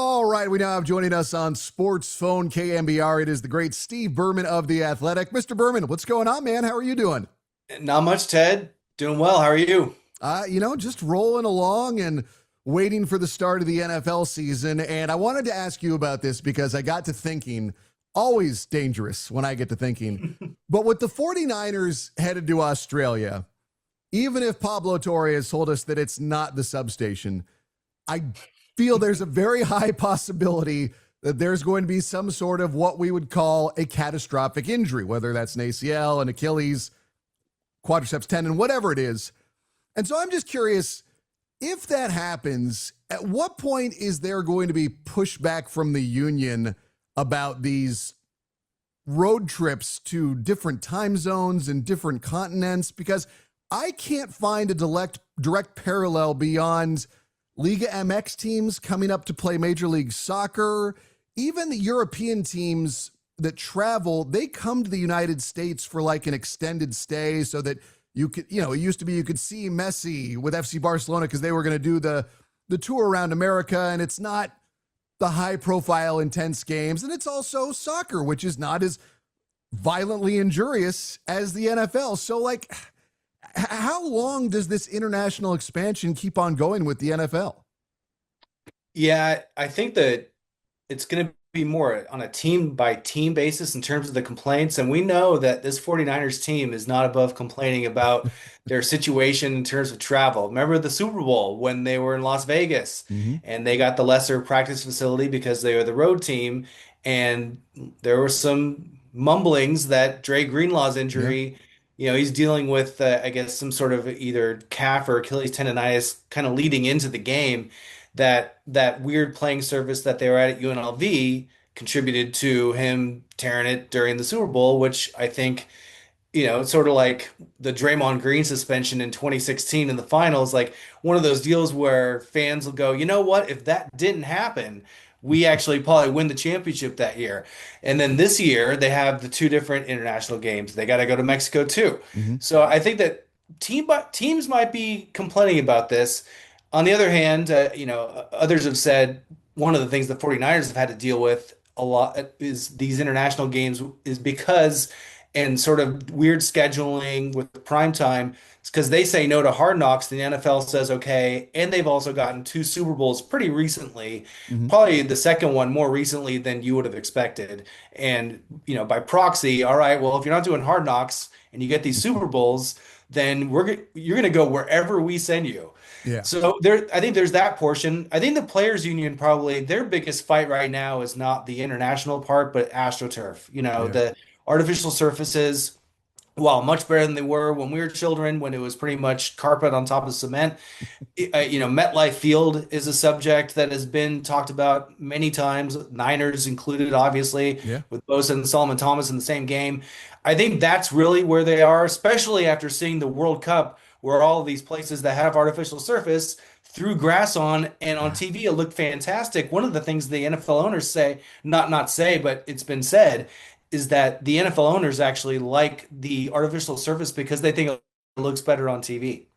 All right, we now have joining us on Sportsphone KNBR. It is the great Steve Berman of The Athletic. Mr. Berman, what's going on, man? How are you doing? Not much, Ted. Doing well. How are you? Just rolling along and waiting for the start of the NFL season. And I wanted to ask you about this because I got to thinking, always dangerous when I get to thinking, but with the 49ers headed to Australia, even if Pablo Torre told us that it's not the substation, I feel there's a very high possibility that there's going to be some sort of what we would call a catastrophic injury, whether that's an ACL, an Achilles, quadriceps tendon, whatever it is. And so I'm just curious, if that happens, at what point is there going to be pushback from the union about these road trips to different time zones and different continents? Because I can't find a direct parallel beyond Liga MX teams coming up to play Major League Soccer. Even the European teams that travel, they come to the United States for like an extended stay so that you could, it used to be you could see Messi with FC Barcelona because they were going to do the tour around America, and it's not the high profile intense games. And it's also soccer, which is not as violently injurious as the NFL. So like, how long does this international expansion keep on going with the NFL? Yeah, I think that it's going to be more on a team by team basis in terms of the complaints. And we know that this 49ers team is not above complaining about their situation in terms of travel. Remember the Super Bowl when they were in Las Vegas and they got the lesser practice facility because they were the road team. And there were some mumblings that Dre Greenlaw's injury, he's dealing with, I guess, some sort of either calf or Achilles tendonitis kind of leading into the game. That weird playing surface that they were at UNLV contributed to him tearing it during the Super Bowl, which I think, it's sort of like the Draymond Green suspension in 2016 in the finals, like one of those deals where fans will go, you know what, if that didn't happen, we actually probably win the championship that year. And then this year they have the two different international games. They got to go to Mexico too. So I think that teams might be complaining about this. On the other hand, others have said one of the things the 49ers have had to deal with a lot is these international games is because and sort of weird scheduling with prime time. It's because they say no to Hard Knocks, the NFL says okay, and they've also gotten two Super Bowls pretty recently, probably the second one more recently than you would have expected. And by proxy, all right, well, if you're not doing Hard Knocks and you get these Super Bowls, then you're going to go wherever we send you. Yeah. So I think there's that portion. I think the players union probably their biggest fight right now is not the international part, but AstroTurf. The artificial surfaces, while much better than they were when we were children, when it was pretty much carpet on top of cement. MetLife Field is a subject that has been talked about many times, Niners included, obviously, with Bosa and Solomon Thomas in the same game. I think that's really where they are, especially after seeing the World Cup, where all of these places that have artificial surface threw grass on, and on TV it looked fantastic. One of the things the NFL owners say, not say, but it's been said, is that the NFL owners actually like the artificial surface because they think it looks better on TV.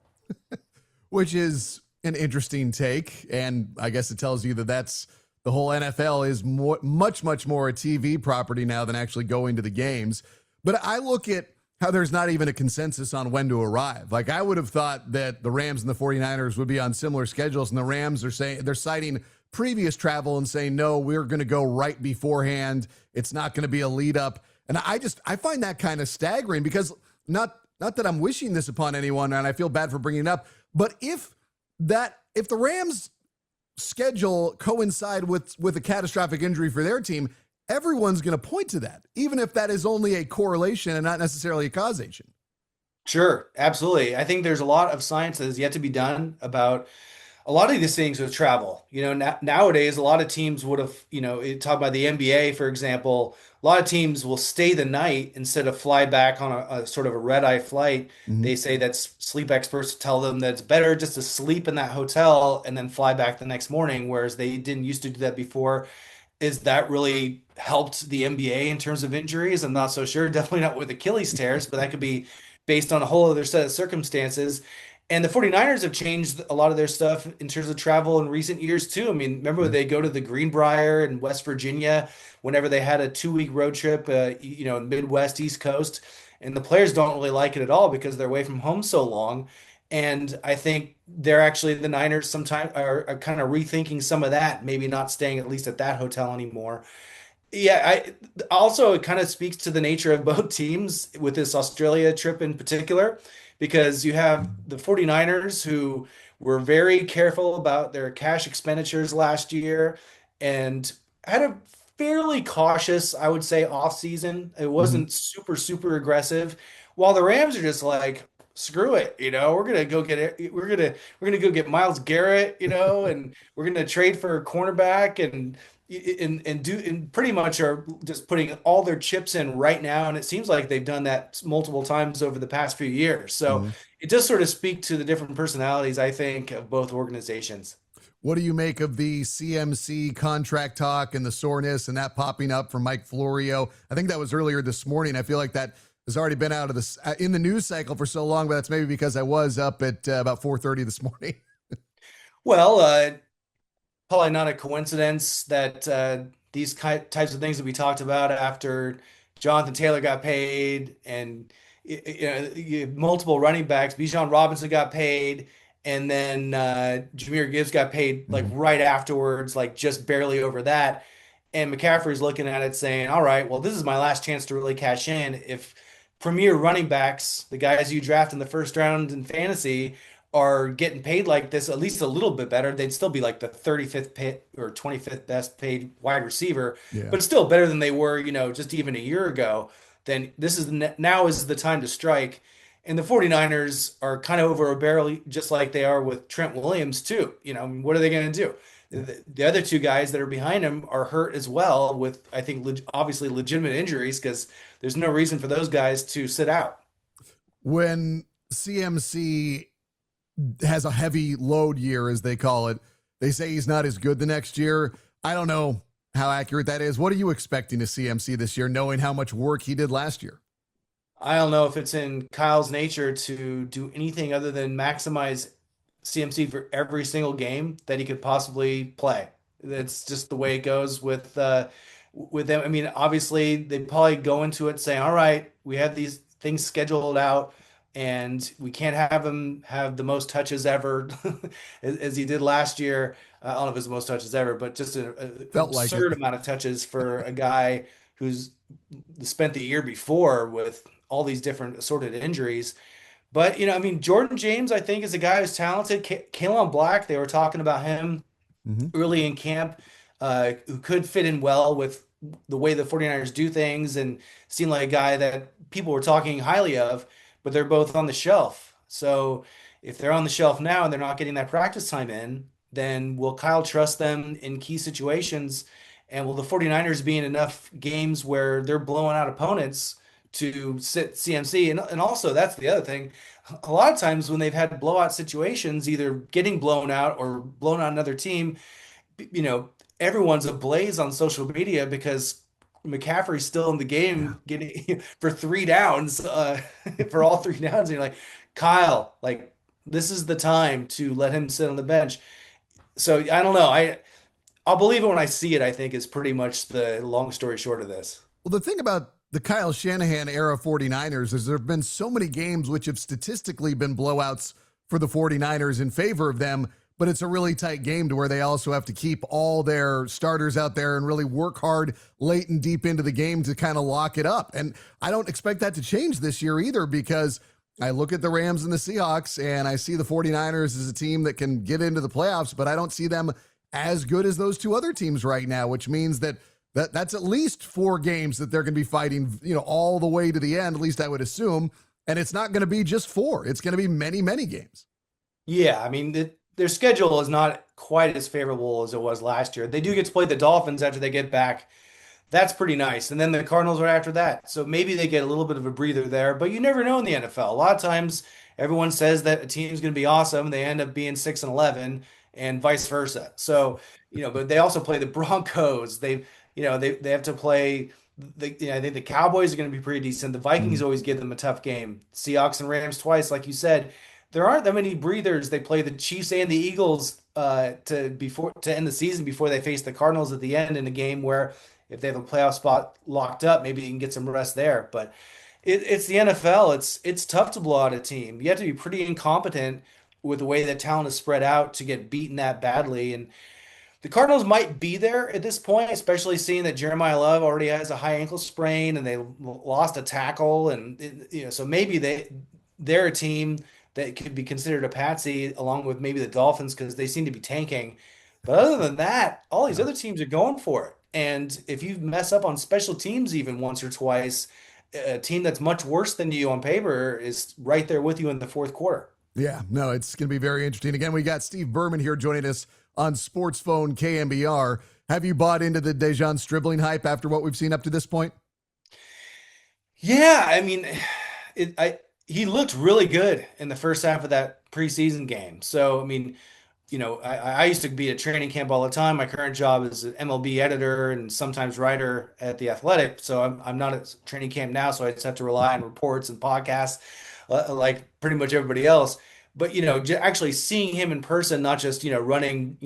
Which is an interesting take. And I guess it tells you that that's the whole NFL is much more a TV property now than actually going to the games. But I look at how there's not even a consensus on when to arrive. Like I would have thought that the Rams and the 49ers would be on similar schedules, and the Rams are saying they're citing previous travel and saying, no, we're going to go right beforehand. It's not going to be a lead up. And I find that kind of staggering because not that I'm wishing this upon anyone and I feel bad for bringing it up, but if the Rams schedule coincide with a catastrophic injury for their team, everyone's going to point to that, even if that is only a correlation and not necessarily a causation. Sure, absolutely. I think there's a lot of science that is yet to be done about a lot of these things with travel. Nowadays, a lot of teams would have, talk about the NBA, for example, a lot of teams will stay the night instead of fly back on a sort of a red-eye flight. They say that sleep experts tell them that it's better just to sleep in that hotel and then fly back the next morning, whereas they didn't used to do that before. Is that really helped the NBA in terms of injuries? I'm not so sure. Definitely not with Achilles tears, but that could be based on a whole other set of circumstances. And the 49ers have changed a lot of their stuff in terms of travel in recent years too. I mean, remember Yeah. they go to the Greenbrier in West Virginia whenever they had a 2-week road trip, Midwest, East Coast, and the players don't really like it at all because they're away from home so long. And I think they're actually the Niners sometimes are kind of rethinking some of that, maybe not staying at least at that hotel anymore. Yeah, I also it kind of speaks to the nature of both teams with this Australia trip in particular, because you have the 49ers who were very careful about their cash expenditures last year and had a fairly cautious, I would say, off season. It Mhm. wasn't super, super aggressive, while the Rams are just like, screw it, we're gonna go get it. We're gonna go get Miles Garrett, and we're gonna trade for a cornerback and pretty much are just putting all their chips in right now, and it seems like they've done that multiple times over the past few years. So Mhm. it does sort of speak to the different personalities, I think, of both organizations. What do you make of the CMC contract talk and the soreness and that popping up from Mike Florio? I think that was earlier this morning. I feel like that has already been out of the in the news cycle for so long, but that's maybe because I was up at about 4:30 this morning. Well, probably not a coincidence that these types of things that we talked about after Jonathan Taylor got paid, and you have multiple running backs. Bijan Robinson got paid, and then Jahmyr Gibbs got paid like Mhm. right afterwards, like just barely over that. And McCaffrey's looking at it saying, "All right, well, this is my last chance to really cash in. If premier running backs, the guys you draft in the first round in fantasy, are getting paid like this, at least a little bit better, they'd still be like the 35th pay, or 25th best paid wide receiver, Yeah. but still better than they were, just even a year ago. Then now is the time to strike. And the 49ers are kind of over a barrel, just like they are with Trent Williams, too. I mean, what are they going to do? Yeah. The other two guys that are behind him are hurt as well, with, I think, obviously legitimate injuries, because there's no reason for those guys to sit out. When CMC has a heavy load year, as they call it, they say he's not as good the next year. I don't know how accurate that is. What are you expecting to CMC this year, knowing how much work he did last year? I don't know if it's in Kyle's nature to do anything other than maximize CMC for every single game that he could possibly play. That's just the way it goes with them. I mean, obviously they probably go into it saying, "All right, we have these things scheduled out, and we can't have him have the most touches ever as he did last year." I don't know if it's the most touches ever, but just an Felt like it. absurd amount of touches for a guy who's spent the year before with all these different assorted injuries. But, I mean, Jordan James, I think, is a guy who's talented. Kalen Black, they were talking about him Mm-hmm. early in camp, who could fit in well with the way the 49ers do things and seem like a guy that people were talking highly of, but they're both on the shelf. So if they're on the shelf now and they're not getting that practice time in, then will Kyle trust them in key situations? And will the 49ers be in enough games where they're blowing out opponents to sit CMC? And also, that's the other thing. A lot of times when they've had blowout situations, either getting blown out or blown out another team, you know, everyone's ablaze on social media because McCaffrey's still in the Yeah. game getting for 3 downs, for all 3 downs. And you're like, Kyle, like, this is the time to let him sit on the bench. So I don't know. I'll believe it when I see it, I think, is pretty much the long story short of this. Well, the thing about the Kyle Shanahan era 49ers is there have been so many games which have statistically been blowouts for the 49ers in favor of them, but it's a really tight game to where they also have to keep all their starters out there and really work hard late and deep into the game to kind of lock it up. And I don't expect that to change this year either, because I look at the Rams and the Seahawks and I see the 49ers as a team that can get into the playoffs, but I don't see them as good as those two other teams right now, which means that's at least 4 games that they're going to be fighting, all the way to the end, at least I would assume. And it's not going to be just 4. It's going to be many, many games. Yeah, I mean, their schedule is not quite as favorable as it was last year. They do get to play the Dolphins after they get back. That's pretty nice. And then the Cardinals are after that. So maybe they get a little bit of a breather there, but you never know in the NFL. A lot of times everyone says that a team's going to be awesome. They end up being 6-11 and vice versa. So, but they also play the Broncos. They have to play I think the Cowboys are going to be pretty decent. The Vikings Mhm. always give them a tough game. Seahawks and Rams twice, like you said. there aren't that many breathers. They play the Chiefs and the Eagles to end the season before they face the Cardinals at the end in a game where if they have a playoff spot locked up, maybe you can get some rest there. But it's the NFL. It's tough to blow out a team. You have to be pretty incompetent with the way that talent is spread out to get beaten that badly. And the Cardinals might be there at this point, especially seeing that Jeremiah Love already has a high ankle sprain and they lost a tackle, and so maybe they're a team that could be considered a patsy along with maybe the Dolphins because they seem to be tanking. But other than that, all these Yeah. other teams are going for it. And if you mess up on special teams even once or twice, a team that's much worse than you on paper is right there with you in the fourth quarter. Yeah, no, it's going to be very interesting. Again, we got Steve Berman here joining us on Sportsphone KNBR. Have you bought into the Dejon Stribling hype after what we've seen up to this point? Yeah, I mean, he looked really good in the first half of that preseason game. So, I mean, I used to be at training camp all the time. My current job is an MLB editor and sometimes writer at The Athletic. So I'm not at training camp now, so I just have to rely on reports and podcasts like pretty much everybody else. But actually seeing him in person, not just running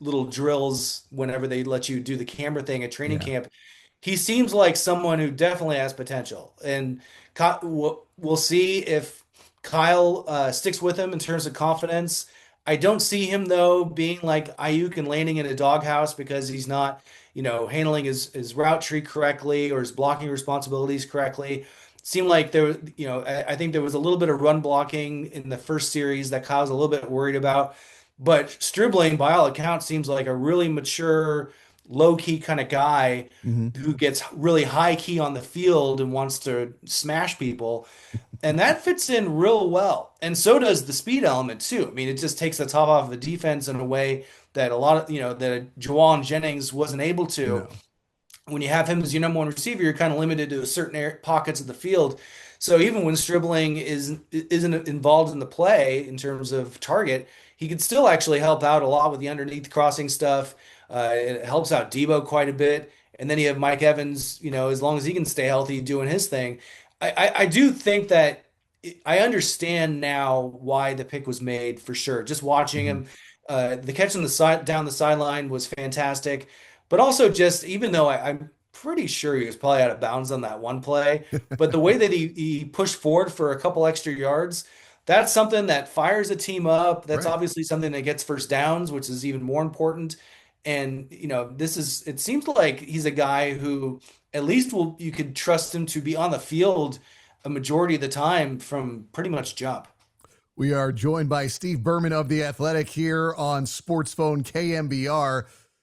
little drills whenever they let you do the camera thing at training Yeah. camp, he seems like someone who definitely has potential. And we'll see if Kyle sticks with him in terms of confidence. I don't see him though being like Ayuk and landing in a doghouse because he's not, handling his route tree correctly or his blocking responsibilities correctly. Seemed like I think there was a little bit of run blocking in the first series that Kyle's a little bit worried about. But Stribling, by all accounts, seems like a really mature, low key kind of guy Mm-hmm. who gets really high key on the field and wants to smash people. And that fits in real well. And so does the speed element too. I mean, it just takes the top off of the defense in a way that a lot of, that Jawan Jennings wasn't able to. No. When you have him as your number one receiver, you're kind of limited to certain pockets of the field. So even when Stribling isn't involved in the play in terms of target, he could still actually help out a lot with the underneath crossing stuff. It helps out Debo quite a bit. And then you have Mike Evans, as long as he can stay healthy, doing his thing. I do think that I understand now why the pick was made for sure. Just watching Mm-hmm. him, the catch on the side down the sideline was fantastic. But also just even though I'm pretty sure he was probably out of bounds on that one play, but the way that he pushed forward for a couple extra yards, that's something that fires a team up. That's Right. obviously something that gets first downs, which is even more important. And it seems like he's a guy who at least you could trust him to be on the field a majority of the time from pretty much jump. We are joined by Steve Berman of The Athletic here on Sportsphone KNBR.